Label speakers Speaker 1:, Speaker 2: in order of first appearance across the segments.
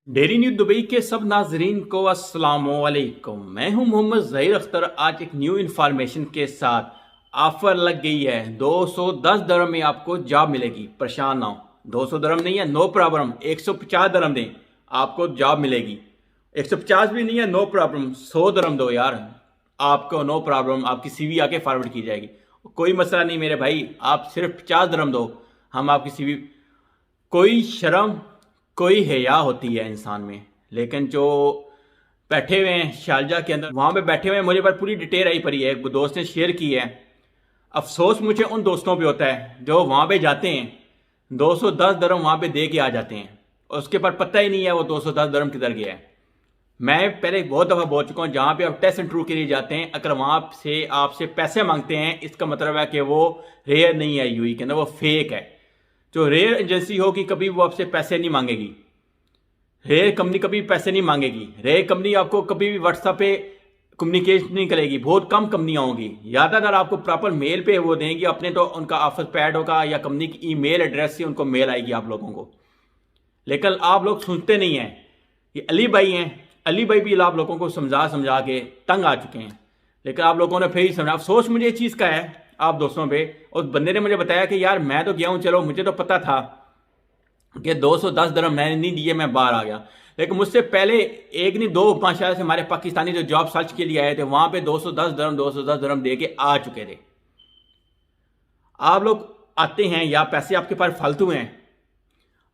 Speaker 1: Dairy news Dubai के सब नाजरीन को अस्सलाम वालेकुम। मैं हूं मोहम्मद ज़हीर अख्तर। आज एक न्यू इन्फॉर्मेशन के साथ ऑफर लग गई है। 210 दरम में आपको जॉब मिलेगी। परेशान ना हो, 200 दरम नहीं है, नो प्रॉब्लम। 150 दरम दें, आपको जॉब मिलेगी। 150 भी नहीं है, नो प्रॉब्लम। 100 दरम दो यार, आपको नो प्रॉब्लम, आपकी सीवी आके फॉरवर्ड की जाएगी। कोई मसला नहीं मेरे भाई, आप सिर्फ 50 दरम दो, हम आपकी सीवी। कोई शर्म कोई हया होती है इंसान में, लेकिन जो बैठे हुए हैं शारजा के अंदर, वहां पे बैठे हुए हैं, मुझे पर पूरी डिटेल आई पड़ी है, एक दोस्त ने शेयर की है। अफसोस मुझे उन दोस्तों पे होता है जो वहां पे जाते हैं, 210 दरम वहां पे दे के आ जाते हैं, और उसके पर पता ही नहीं है वो 210 दरम किधर गया है। मैं पहले बहुत दफ़ा बोल चुका हूँ, जहाँ पे आप टेस्ट इंटरव्यू के लिए जाते हैं, अगर वहाँ से आपसे पैसे मांगते हैं, इसका मतलब है कि वो रेयर नहीं है यूई के अंदर, वो फेक है। जो रेयर एजेंसी होगी कभी वो आपसे पैसे नहीं मांगेगी। रेयर कंपनी कभी पैसे नहीं मांगेगी। रेयर कंपनी आपको कभी भी व्हाट्सएप पे कम्युनिकेशन नहीं करेगी। बहुत कम कंपनियां होंगी, ज़्यादातर आपको प्रॉपर मेल पे वो देंगी अपने, तो उनका ऑफिस पैड होगा या कंपनी की ईमेल एड्रेस से उनको मेल आएगी आप लोगों को। लेकिन आप लोग सुनते नहीं हैं। ये अली भाई हैं, अली भाई भी आप लोगों को समझा समझा के तंग आ चुके हैं, लेकिन आप लोगों ने फिर ही समझा। अफसोस मुझे इस चीज़ का है आप दोस्तों पे। उस बंदे ने मुझे बताया कि यार मैं तो गया हूँ, चलो मुझे तो पता था कि 210 दरम मैंने नहीं दिए, मैं बाहर आ गया। लेकिन मुझसे पहले एक नहीं दो पांच शायद से हमारे पाकिस्तानी जो जॉब सर्च के लिए आए थे, वहां पे 210 दरम दे के आ चुके थे। आप लोग आते हैं या पैसे आपके पास फालतू हैं,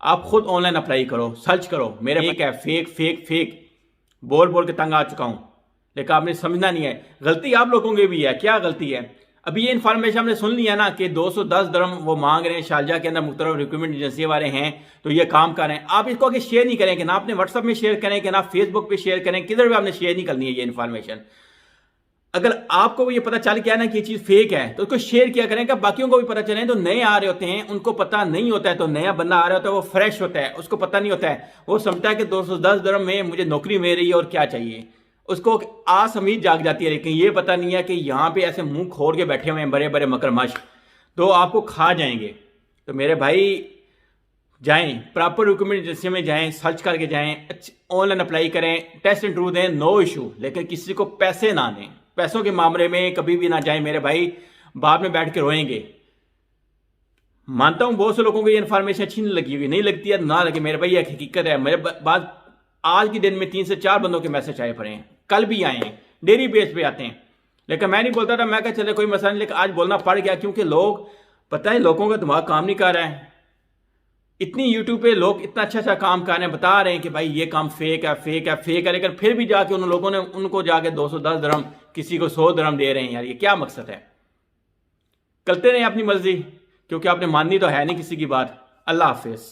Speaker 1: आप खुद ऑनलाइन अप्लाई करो, सर्च करो। मेरे फेक है, फेक फेक फेक बोल बोल के तंग आ चुका हूं, लेकिन आपने समझना नहीं है। गलती आप लोगों की भी है। क्या गलती है? अभी ये इन्फॉर्मेशन हमने सुन लिया ना कि 210 दरम वो मांग रहे हैं, शारजा के अंदर मुख्तलिफ रिक्रूटमेंट एजेंसी वाले हैं, तो ये काम कर रहे हैं। आप इसको आगे शेयर नहीं करेंगे ना, अपने व्हाट्सएप में शेयर करें कि ना फेसबुक पे शेयर करें, किधर भी आपने शेयर नहीं करनी है ये इन्फॉर्मेशन। अगर आपको ये पता चल गया ना कि ये चीज फेक है, तो उसको शेयर किया करें कि बाकियों को भी पता चले। तो नए आ रहे होते हैं, उनको पता नहीं होता है, तो नया बंदा आ रहा होता है, वो फ्रेश होता है, उसको पता नहीं होता है, वो समझता है कि 210 दरम में मुझे नौकरी मिल रही है और क्या चाहिए, उसको आस उम्मीद जाग जाती है। लेकिन ये पता नहीं है कि यहाँ पे ऐसे मुंह खोल के बैठे हुए हैं बड़े बड़े मगरमच्छ, तो आपको खा जाएंगे। तो मेरे भाई जाएं, प्रॉपर रिक्रूटमेंट एजेंसी में जाएं, सर्च करके जाएं, ऑनलाइन अप्लाई करें, टेस्ट इंटरव्यू दें, नो इशू। लेकिन किसी को पैसे ना दें, पैसों के मामले में कभी भी ना जाएं मेरे भाई, बाद में बैठ के रोएंगे। मानता हूं बहुत से लोगों को ये इन्फॉर्मेशन अच्छी नहीं लगी होगी, नहीं लगती है ना लगे मेरे भाई, ये हकीकत है। मेरे बाद आज के दिन में 3 से 4 बंदों के मैसेज आए पड़े हैं, कल भी आए हैं, डेली बेस पे आते हैं। लेकिन मैं नहीं बोलता था, मैं कहा चले कोई मसला नहीं, लेकिन आज बोलना पड़ गया क्योंकि लोग, पता है लोगों का दिमाग काम नहीं कर रहा है। इतनी यूट्यूब पे लोग इतना अच्छा अच्छा काम कर रहे हैं, बता रहे हैं कि भाई ये काम फेक है फेक है फेक है, लेकिन फिर भी जाके उन लोगों ने उनको जाके 210 दरम, किसी को 100 दरम दे रहे हैं। यार ये क्या मकसद है? करते रहे अपनी मर्जी, क्योंकि आपने माननी तो है नहीं किसी की बात। अल्लाह हाफिज।